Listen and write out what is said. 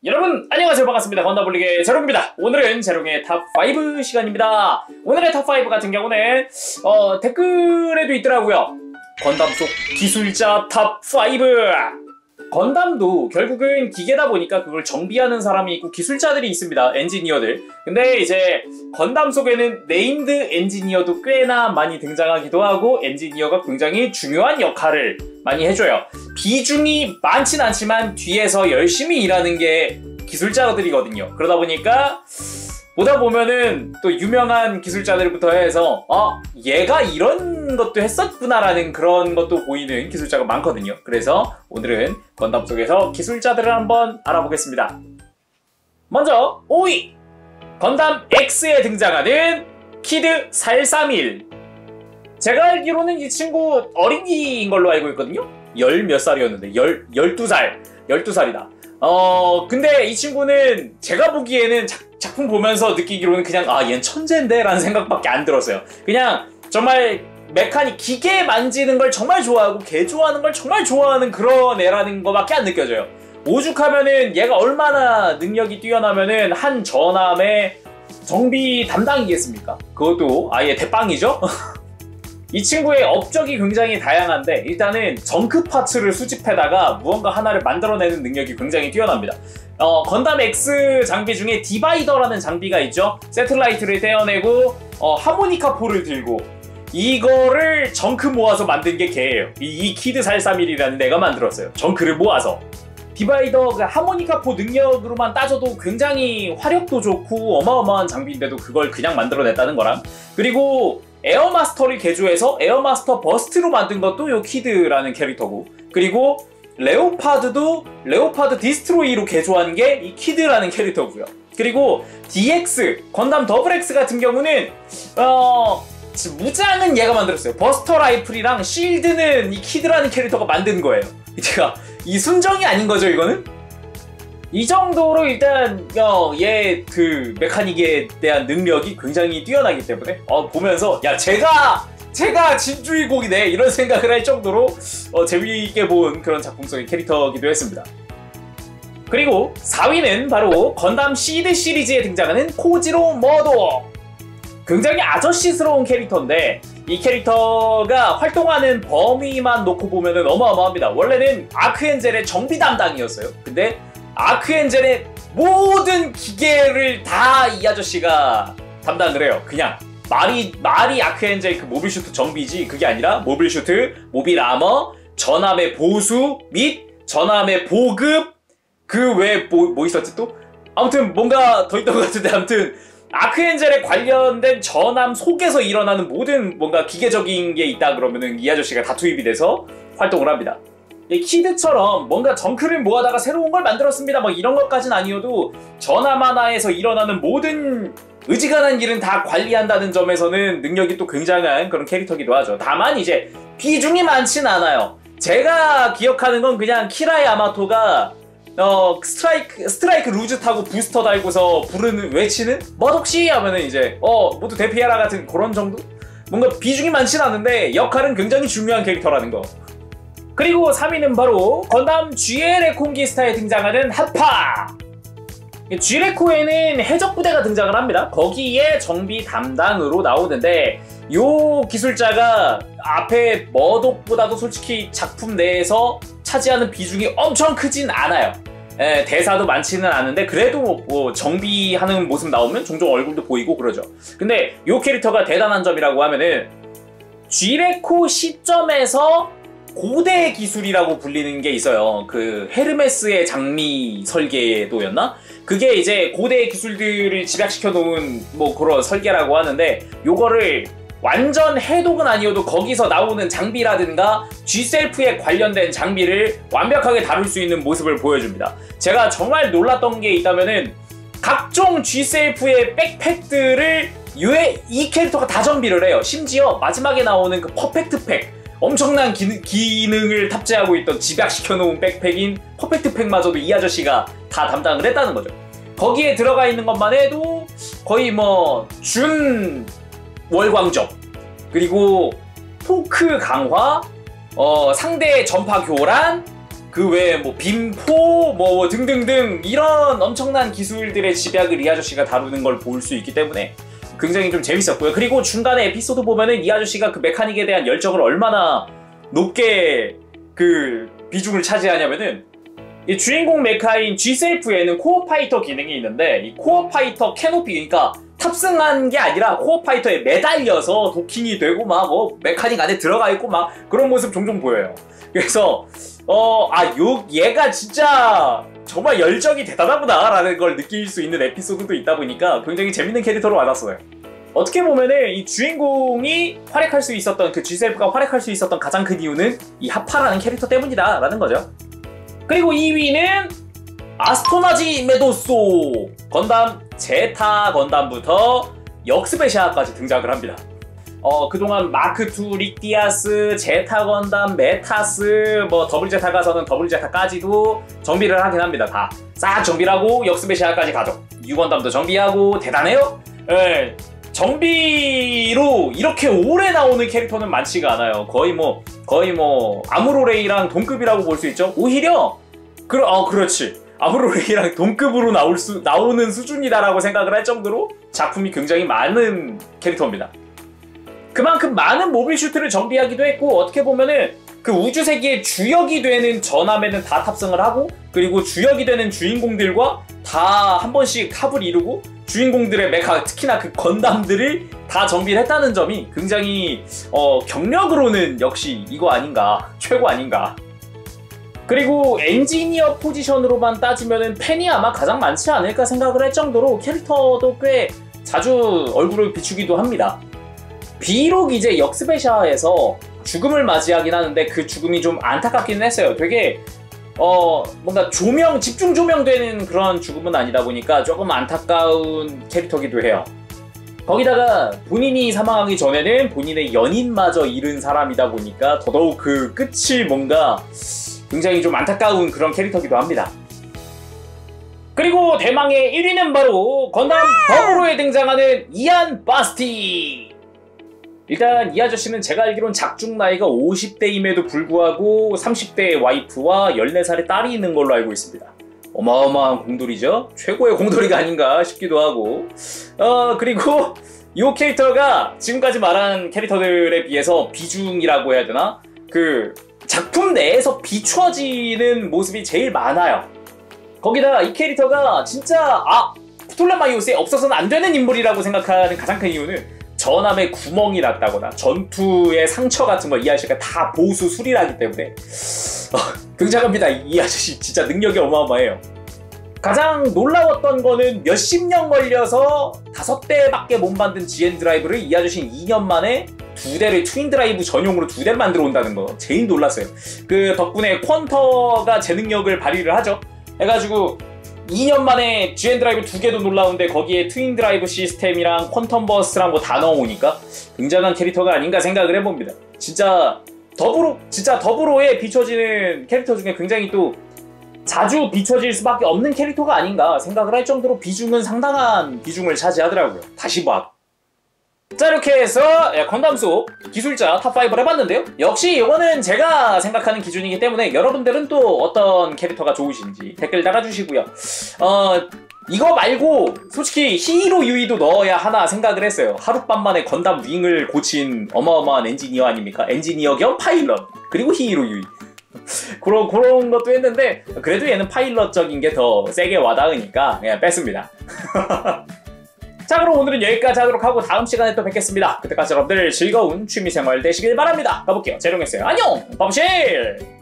여러분 안녕하세요. 반갑습니다. 건담블릭의 제롱입니다. 오늘은 제롱의 탑5 시간입니다. 오늘의 탑5 같은 경우는 댓글에도 있더라고요. 건담 속 기술자 탑5. 건담도 결국은 기계다 보니까 그걸 정비하는 사람이 있고 기술자들이 있습니다. 엔지니어들. 근데 이제 건담 속에는 네임드 엔지니어도 꽤나 많이 등장하기도 하고 엔지니어가 굉장히 중요한 역할을 많이 해줘요. 비중이 많진 않지만 뒤에서 열심히 일하는 게 기술자들이거든요. 그러다 보니까 보다 보면은 또 유명한 기술자들부터 해서 얘가 이런 것도 했었구나라는 그런 것도 보이는 기술자가 많거든요. 그래서 오늘은 건담 속에서 기술자들을 한번 알아보겠습니다. 먼저 5위! 건담 X에 등장하는 키드 431. 제가 알기로는 이 친구 어린이인 걸로 알고 있거든요. 몇 살이었는데 12살이다. 근데 이 친구는 제가 보기에는 작품 보면서 느끼기로는 그냥 얘는 천재인데 라는 생각밖에 안 들었어요. 그냥 정말 메카닉 기계 만지는 걸 정말 좋아하고 개조하는 걸 정말 좋아하는 그런 애라는 거밖에 안 느껴져요. 오죽하면은 얘가 얼마나 능력이 뛰어나면은 한 전함의 정비 담당이겠습니까? 그것도 아예 대빵이죠? 이 친구의 업적이 굉장히 다양한데 일단은 정크 파츠를 수집해다가 무언가 하나를 만들어내는 능력이 굉장히 뛰어납니다. 건담 X 장비 중에 디바이더라는 장비가 있죠. 세틀라이트를 떼어내고 하모니카 포를 들고 이거를 정크 모아서 만든 게 걔예요. 이 키드 431이라는 애가 만들었어요. 정크를 모아서. 디바이더 그 하모니카 포 능력으로만 따져도 굉장히 화력도 좋고 어마어마한 장비인데도 그걸 그냥 만들어냈다는 거랑, 그리고 에어마스터를 개조해서 에어마스터 버스트로 만든 것도 요 키드라는 캐릭터고, 그리고 레오파드도 레오파드 디스트로이로 개조한 게 이 키드라는 캐릭터고요. 그리고 DX, 건담 더블 X 같은 경우는 무장은 얘가 만들었어요. 버스터 라이플이랑 실드는 이 키드라는 캐릭터가 만든 거예요. 제가 이 순정이 아닌 거죠, 이거는? 이 정도로 일단 얘 그 메카닉에 대한 능력이 굉장히 뛰어나기 때문에 보면서 야 제가 진주인공이네 이런 생각을 할 정도로 재미있게 본 그런 작품성의 캐릭터이기도 했습니다. 그리고 4위는 바로 건담 시드 시리즈에 등장하는 코지로 머도. 굉장히 아저씨스러운 캐릭터인데 이 캐릭터가 활동하는 범위만 놓고 보면은 어마어마합니다. 원래는 아크엔젤의 정비 담당이었어요. 근데 아크엔젤의 모든 기계를 다 이 아저씨가 담당을 해요. 그냥 말이 아크엔젤 그 모빌 슈트 정비지 그게 아니라 모빌 슈트, 모빌 아머, 전함의 보수 및 전함의 보급, 그 외에 뭐 있었지 또? 아무튼 뭔가 더 있던 것 같은데, 아무튼 아크엔젤에 관련된 전함 속에서 일어나는 모든 뭔가 기계적인 게 있다 그러면은 이 아저씨가 다 투입이 돼서 활동을 합니다. 키드처럼 뭔가 정크를 모아다가 새로운 걸 만들었습니다 막 이런 것까지는 아니어도 전함 하나에서 일어나는 모든 의지간한 일은 다 관리한다는 점에서는 능력이 또 굉장한 그런 캐릭터기도 하죠. 다만 이제 비중이 많진 않아요. 제가 기억하는 건 그냥 키라의 야마토가 스트라이크 루즈 타고 부스터 달고서 외치는 머독씨 하면은 이제 모두 대피해라 같은 그런 정도? 뭔가 비중이 많진 않은데 역할은 굉장히 중요한 캐릭터라는 거. 그리고 3위는 바로 건담 GL의 콩기스타에 등장하는 하파. GL에코에는 해적부대가 등장을 합니다. 거기에 정비 담당으로 나오는데 요 기술자가 앞에 머독보다도 솔직히 작품 내에서 차지하는 비중이 엄청 크진 않아요. 대사도 많지는 않은데 그래도 뭐 정비하는 모습 나오면 종종 얼굴도 보이고 그러죠. 근데 요 캐릭터가 대단한 점이라고 하면은 GL에코 시점에서 고대 기술이라고 불리는 게 있어요. 그 헤르메스의 장미 설계도였나? 그게 이제 고대 기술들을 집약시켜 놓은 뭐 그런 설계라고 하는데, 요거를 완전 해독은 아니어도 거기서 나오는 장비라든가 G셀프에 관련된 장비를 완벽하게 다룰 수 있는 모습을 보여줍니다. 제가 정말 놀랐던 게 있다면은 각종 G셀프의 백팩들을 이 캐릭터가 다 정비를 해요. 심지어 마지막에 나오는 그 퍼펙트 팩, 엄청난 기능을 탑재하고 있던 집약시켜 놓은 백팩인 퍼펙트 팩마저도 이 아저씨가 다 담당을 했다는 거죠. 거기에 들어가 있는 것만 해도 거의 뭐 준 월광적, 그리고 포크 강화, 상대 전파 교란, 그 외에 뭐 빔포 뭐 등등등 이런 엄청난 기술들의 집약을 이 아저씨가 다루는 걸 볼 수 있기 때문에 굉장히 좀 재밌었고요. 그리고 중간에 에피소드 보면은 이 아저씨가 그 메카닉에 대한 열정을 얼마나 높게 그 비중을 차지하냐면은 이 주인공 메카인 G셀프에는 코어 파이터 기능이 있는데 이 코어 파이터 캐노피, 그러니까 탑승한 게 아니라 코어 파이터에 매달려서 도킹이 되고 막 메카닉 안에 들어가 있고 막 그런 모습 종종 보여요. 그래서 얘가 진짜 정말 열정이 대단하구나 라는 걸 느낄 수 있는 에피소드도 있다 보니까 굉장히 재밌는 캐릭터로 와닿았어요. 어떻게 보면은 이 주인공이 활약할 수 있었던, 그 G셀프가 활약할 수 있었던 가장 큰 이유는 이 하파라는 캐릭터 때문이다 라는 거죠. 그리고 2위는 아스토나지 메도소, 건담 제타 건담부터 역스페시아까지 등장을 합니다. 그동안 마크2, 릭디아스, 제타 건담, 메타스, 뭐 더블 제타 가서는 더블 제타까지도 정비를 하긴 합니다. 다 싹 정비를 하고 역스페시아까지 가죠. 유건담도 정비하고 대단해요. 예, 정비로 이렇게 오래 나오는 캐릭터는 많지가 않아요. 거의 뭐 아무로레이랑 동급이라고 볼 수 있죠. 오히려 그렇지. 아무로레이랑 동급으로 나오는 수준이다라고 생각을 할 정도로 작품이 굉장히 많은 캐릭터입니다. 그만큼 많은 모빌 슈트를 정비하기도 했고, 어떻게 보면은 그 우주세계의 주역이 되는 전함에는 다 탑승을 하고, 그리고 주역이 되는 주인공들과 다 한 번씩 탑을 이루고, 주인공들의 메카, 특히나 그 건담들을 다 정비를 했다는 점이 굉장히 경력으로는 역시 이거 아닌가, 최고 아닌가. 그리고 엔지니어 포지션으로만 따지면은 팬이 아마 가장 많지 않을까 생각을 할 정도로 캐릭터도 꽤 자주 얼굴을 비추기도 합니다. 비록 이제 역스페샤에서 죽음을 맞이하긴 하는데 그 죽음이 좀 안타깝기는 했어요. 되게 뭔가 집중 조명되는 그런 죽음은 아니다 보니까 조금 안타까운 캐릭터기도 해요. 거기다가 본인이 사망하기 전에는 본인의 연인마저 잃은 사람이다 보니까 더더욱 그 끝이 뭔가 굉장히 좀 안타까운 그런 캐릭터기도 합니다. 그리고 대망의 1위는 바로 건담 더블로에 등장하는 이안 바스티. 일단 이 아저씨는 제가 알기로는 작중 나이가 50대임에도 불구하고 30대의 와이프와 14살의 딸이 있는 걸로 알고 있습니다. 어마어마한 공돌이죠? 최고의 공돌이가 아닌가 싶기도 하고, 그리고 이 캐릭터가 지금까지 말한 캐릭터들에 비해서 비중이라고 해야 되나? 그 작품 내에서 비춰지는 모습이 제일 많아요. 거기다가 이 캐릭터가 진짜 프톨레마이오스에 없어서는 안 되는 인물이라고 생각하는 가장 큰 이유는 전함에 구멍이 났다거나 전투의 상처 같은 거 이 아저씨가 다 보수 수리하기 때문에 굉장합니다. 이 아저씨 진짜 능력이 어마어마해요. 가장 놀라웠던 거는 몇십 년 걸려서 5대밖에 못 만든 GN 드라이브를 이 아저씨는 2년 만에 2대를 트윈 드라이브 전용으로 2대를 만들어 온다는 거 제일 놀랐어요. 그 덕분에 퀀터가 제 능력을 발휘를 하죠. 해가지고 2년 만에 GN 드라이브 2개도 놀라운데 거기에 트윈 드라이브 시스템이랑 퀀텀 버스랑 뭐 다 넣어오니까 굉장한 캐릭터가 아닌가 생각을 해봅니다. 진짜 더불어에 비춰지는 캐릭터 중에 굉장히 또 자주 비춰질 수밖에 없는 캐릭터가 아닌가 생각을 할 정도로 비중은 상당한 비중을 차지하더라고요. 다시 봐도. 자, 이렇게 해서 건담 속 기술자 탑5를 해봤는데요. 역시 이거는 제가 생각하는 기준이기 때문에 여러분들은 또 어떤 캐릭터가 좋으신지 댓글 달아주시고요. 이거 말고 솔직히 히이로 유이도 넣어야 하나 생각을 했어요. 하룻밤만에 건담 윙을 고친 어마어마한 엔지니어 아닙니까? 엔지니어 겸 파일럿, 그리고 히이로 유이. 그런 것도 했는데 그래도 얘는 파일럿적인 게 더 세게 와닿으니까 그냥 뺐습니다. 자, 그럼 오늘은 여기까지 하도록 하고 다음 시간에 또 뵙겠습니다. 그때까지 여러분들 즐거운 취미생활 되시길 바랍니다. 가볼게요. 재롱했어요. 안녕! 바보실!